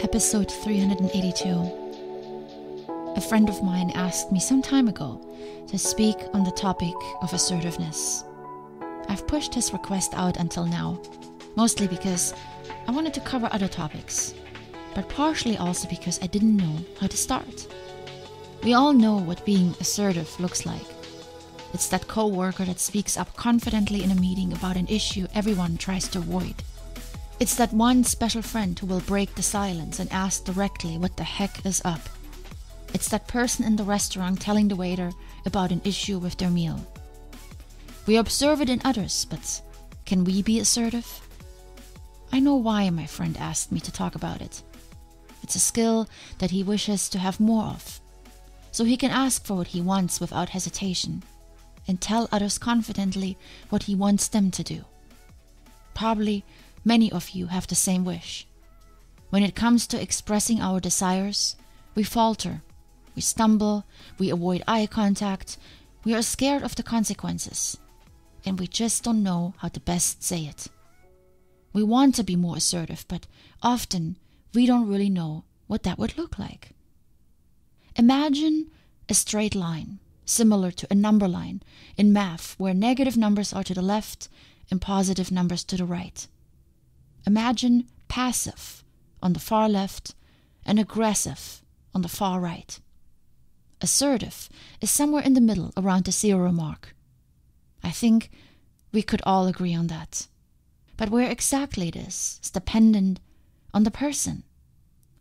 Episode 382. A friend of mine asked me some time ago to speak on the topic of assertiveness. I've pushed his request out until now, mostly because I wanted to cover other topics, but partially also because I didn't know how to start. We all know what being assertive looks like. It's that coworker that speaks up confidently in a meeting about an issue everyone tries to avoid. It's that one special friend who will break the silence and ask directly what the heck is up. It's that person in the restaurant telling the waiter about an issue with their meal. We observe it in others, but can we be assertive? I know why my friend asked me to talk about it. It's a skill that he wishes to have more of, so he can ask for what he wants without hesitation and tell others confidently what he wants them to do. Probably many of you have the same wish. When it comes to expressing our desires, we falter, we stumble, we avoid eye contact, we are scared of the consequences, and we just don't know how to best say it. We want to be more assertive, but often we don't really know what that would look like. Imagine a straight line, similar to a number line in math, where negative numbers are to the left and positive numbers to the right. Imagine passive on the far left and aggressive on the far right. Assertive is somewhere in the middle around the 0 mark. I think we could all agree on that. But where exactly it is dependent on the person.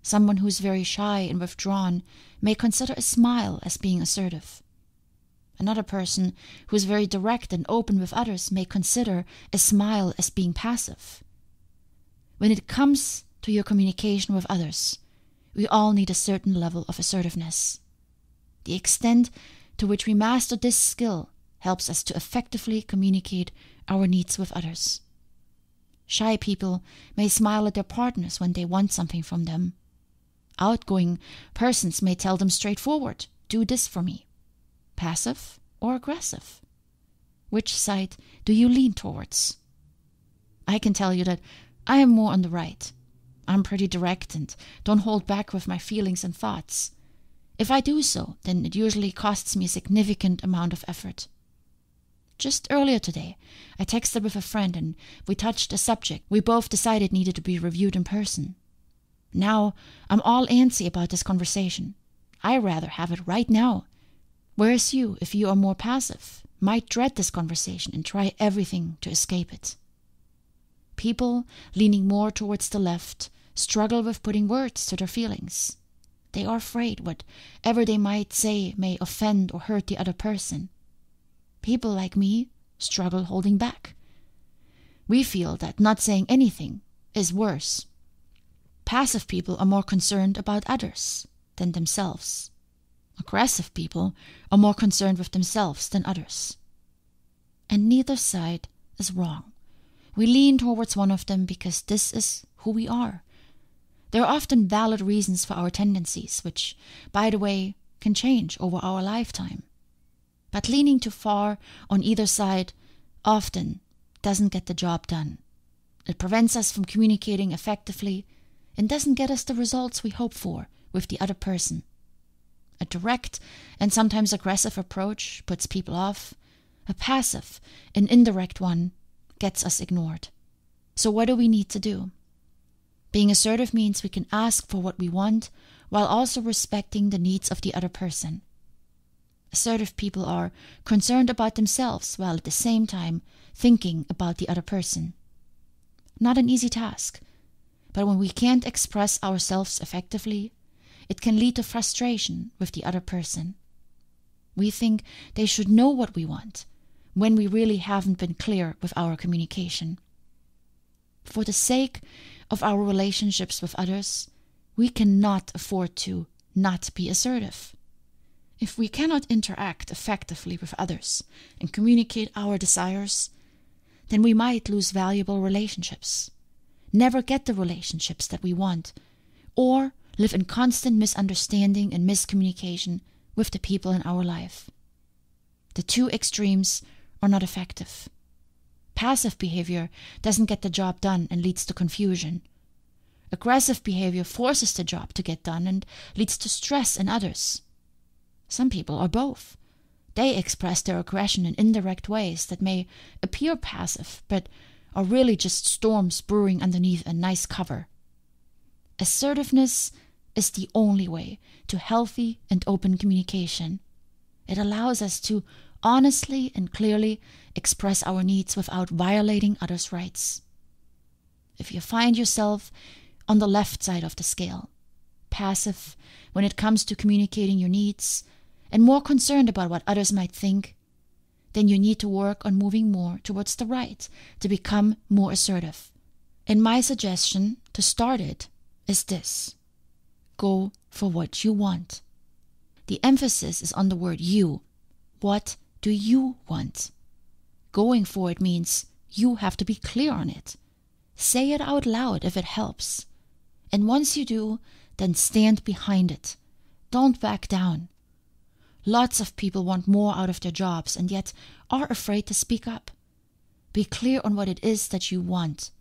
Someone who's very shy and withdrawn may consider a smile as being assertive. Another person who's very direct and open with others may consider a smile as being passive. When it comes to your communication with others, we all need a certain level of assertiveness. The extent to which we master this skill helps us to effectively communicate our needs with others. Shy people may smile at their partners when they want something from them. Outgoing persons may tell them straightforward, "Do this for me." Passive or aggressive? Which side do you lean towards? I can tell you that I am more on the right. I'm pretty direct and don't hold back with my feelings and thoughts. If I do so, then it usually costs me a significant amount of effort. Just earlier today, I texted with a friend and we touched a subject we both decided needed to be reviewed in person. Now I'm all antsy about this conversation. I'd rather have it right now. Whereas you, if you are more passive, might dread this conversation and try everything to escape it. People leaning more towards the left struggle with putting words to their feelings. They are afraid whatever they might say may offend or hurt the other person. People like me struggle holding back. We feel that not saying anything is worse. Passive people are more concerned about others than themselves. Aggressive people are more concerned with themselves than others. And neither side is wrong. We lean towards one of them because this is who we are. There are often valid reasons for our tendencies, which, by the way, can change over our lifetime. But leaning too far on either side often doesn't get the job done. It prevents us from communicating effectively and doesn't get us the results we hope for with the other person. A direct and sometimes aggressive approach puts people off. A passive and indirect one gets us ignored. So what do we need to do? Being assertive means we can ask for what we want while also respecting the needs of the other person. Assertive people are concerned about themselves while at the same time thinking about the other person. Not an easy task, but when we can't express ourselves effectively, it can lead to frustration with the other person. We think they should know what we want, when we really haven't been clear with our communication. For the sake of our relationships with others, we cannot afford to not be assertive. If we cannot interact effectively with others and communicate our desires, then we might lose valuable relationships, never get the relationships that we want, or live in constant misunderstanding and miscommunication with the people in our life. The two extremes are not effective. Passive behavior doesn't get the job done and leads to confusion. Aggressive behavior forces the job to get done and leads to stress in others. Some people are both. They express their aggression in indirect ways that may appear passive, but are really just storms brewing underneath a nice cover. Assertiveness is the only way to healthy and open communication. It allows us to honestly and clearly express our needs without violating others' rights. If you find yourself on the left side of the scale, passive when it comes to communicating your needs, and more concerned about what others might think, then you need to work on moving more towards the right to become more assertive. And my suggestion to start it is this: go for what you want. The emphasis is on the word you. What do you want? Going for it means you have to be clear on it. Say it out loud if it helps. And once you do, then stand behind it. Don't back down. Lots of people want more out of their jobs and yet are afraid to speak up. Be clear on what it is that you want.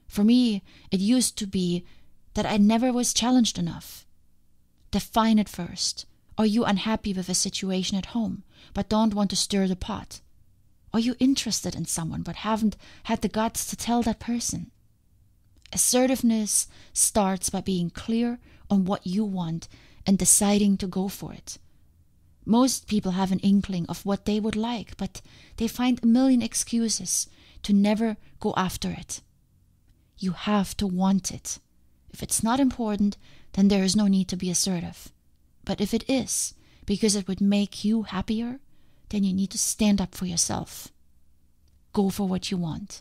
For me, it used to be that I never was challenged enough. Define it first. Are you unhappy with a situation at home, but don't want to stir the pot? Are you interested in someone, but haven't had the guts to tell that person? Assertiveness starts by being clear on what you want and deciding to go for it. Most people have an inkling of what they would like, but they find a million excuses to never go after it. You have to want it. If it's not important, then there is no need to be assertive. But if it is, because it would make you happier, then you need to stand up for yourself. Go for what you want.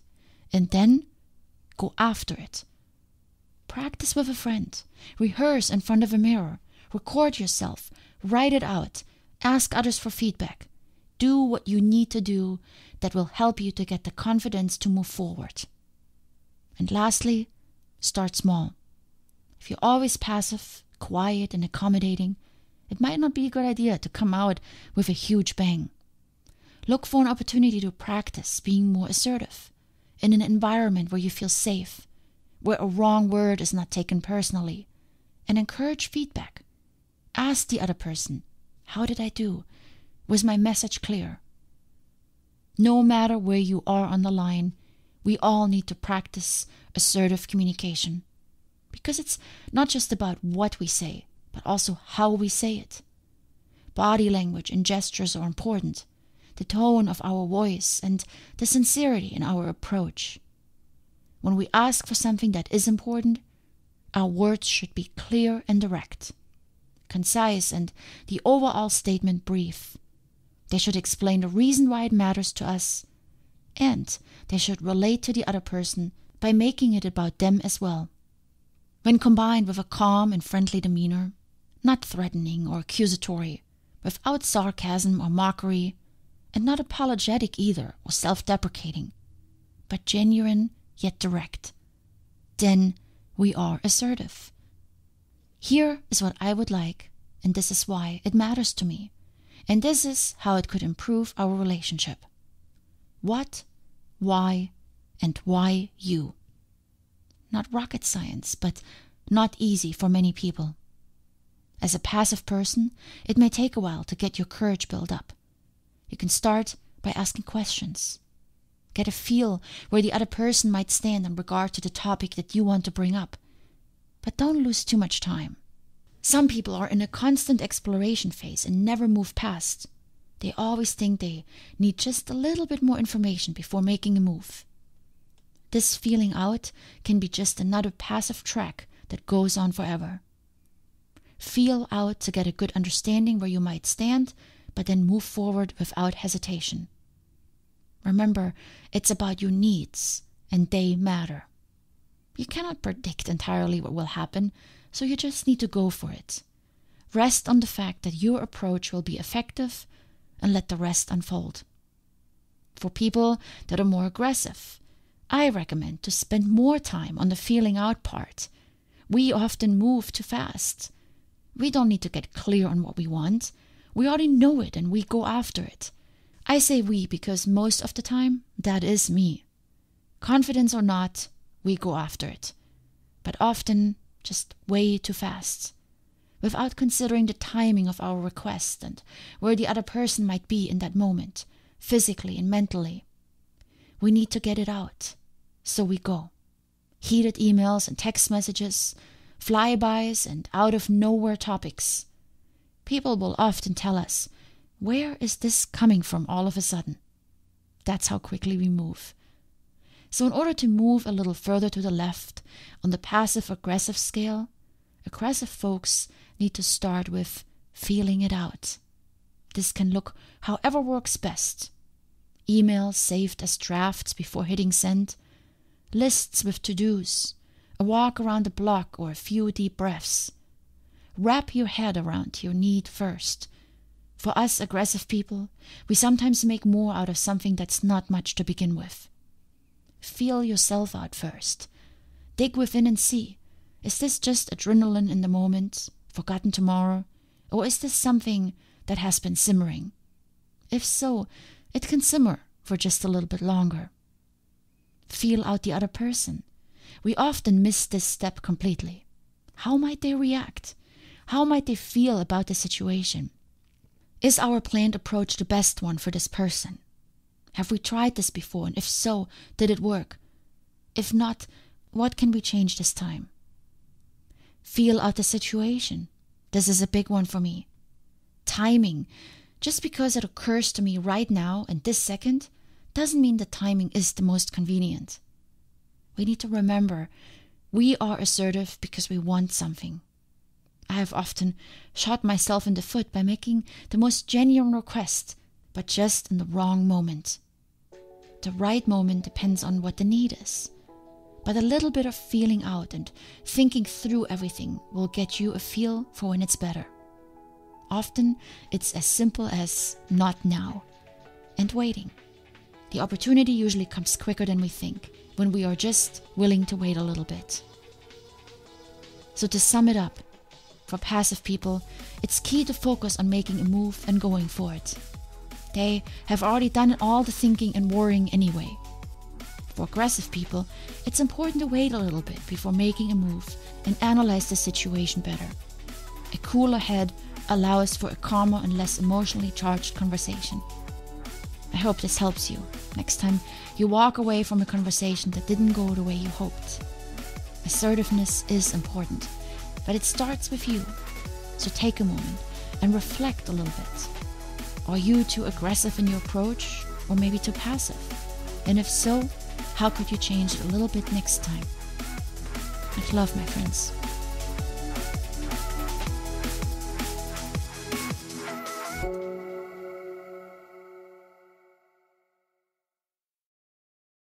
And then go after it. Practice with a friend. Rehearse in front of a mirror. Record yourself. Write it out. Ask others for feedback. Do what you need to do that will help you to get the confidence to move forward. And lastly, start small. If you're always passive, quiet, and accommodating, it might not be a good idea to come out with a huge bang. Look for an opportunity to practice being more assertive in an environment where you feel safe, where a wrong word is not taken personally, and encourage feedback. Ask the other person, how did I do? Was my message clear? No matter where you are on the line, we all need to practice assertive communication. Because it's not just about what we say, but also how we say it. Body language and gestures are important. The tone of our voice and the sincerity in our approach. When we ask for something that is important, our words should be clear and direct, concise, and the overall statement brief. They should explain the reason why it matters to us, and they should relate to the other person by making it about them as well. When combined with a calm and friendly demeanor, not threatening or accusatory, without sarcasm or mockery, and not apologetic either or self-deprecating, but genuine yet direct, then we are assertive. Here is what I would like, and this is why it matters to me, and this is how it could improve our relationship. What, why, and why you. Not rocket science, but not easy for many people. As a passive person, it may take a while to get your courage built up. You can start by asking questions. Get a feel where the other person might stand in regard to the topic that you want to bring up. But don't lose too much time. Some people are in a constant exploration phase and never move past. They always think they need just a little bit more information before making a move. This feeling out can be just another passive track that goes on forever. Feel out to get a good understanding where you might stand, but then move forward without hesitation. Remember, it's about your needs, and they matter. You cannot predict entirely what will happen, so you just need to go for it. Rest on the fact that your approach will be effective, and let the rest unfold. For people that are more aggressive, I recommend to spend more time on the feeling out part. We often move too fast. We don't need to get clear on what we want. We already know it and we go after it. I say we because most of the time, that is me. Confidence or not, we go after it. but often just way too fast, without considering the timing of our request and where the other person might be in that moment, physically and mentally. We need to get it out, so we go. Heated emails and text messages, flybys and out-of-nowhere topics. People will often tell us, where is this coming from all of a sudden? That's how quickly we move. So in order to move a little further to the left on the passive-aggressive scale, aggressive folks need to start with feeling it out. This can look however works best. Emails saved as drafts before hitting send, lists with to-dos, a walk around the block or a few deep breaths. Wrap your head around your need first. For us aggressive people, we sometimes make more out of something that's not much to begin with. Feel yourself out first. Dig within and see, is this just adrenaline in the moment, forgotten tomorrow, or is this something that has been simmering? If so, it can simmer for just a little bit longer. Feel out the other person. We often miss this step completely. How might they react? How might they feel about the situation? Is our planned approach the best one for this person? Have we tried this before, and if so, did it work? If not, what can we change this time? Feel out the situation. This is a big one for me. Timing. Just because it occurs to me right now and this second doesn't mean the timing is the most convenient. We need to remember we are assertive because we want something. I have often shot myself in the foot by making the most genuine request, but just in the wrong moment. The right moment depends on what the need is. But a little bit of feeling out and thinking through everything will get you a feel for when it's better. Often it's as simple as not now and waiting. The opportunity usually comes quicker than we think when we are just willing to wait a little bit. So to sum it up, for passive people, it's key to focus on making a move and going for it. They have already done all the thinking and worrying anyway. For aggressive people, it's important to wait a little bit before making a move and analyze the situation better. A cooler head allows for a calmer and less emotionally charged conversation. I hope this helps you next time you walk away from a conversation that didn't go the way you hoped. Assertiveness is important, but it starts with you. So take a moment and reflect a little bit. Are you too aggressive in your approach, or maybe too passive? And if so, how could you change it a little bit next time? Much love, my friends.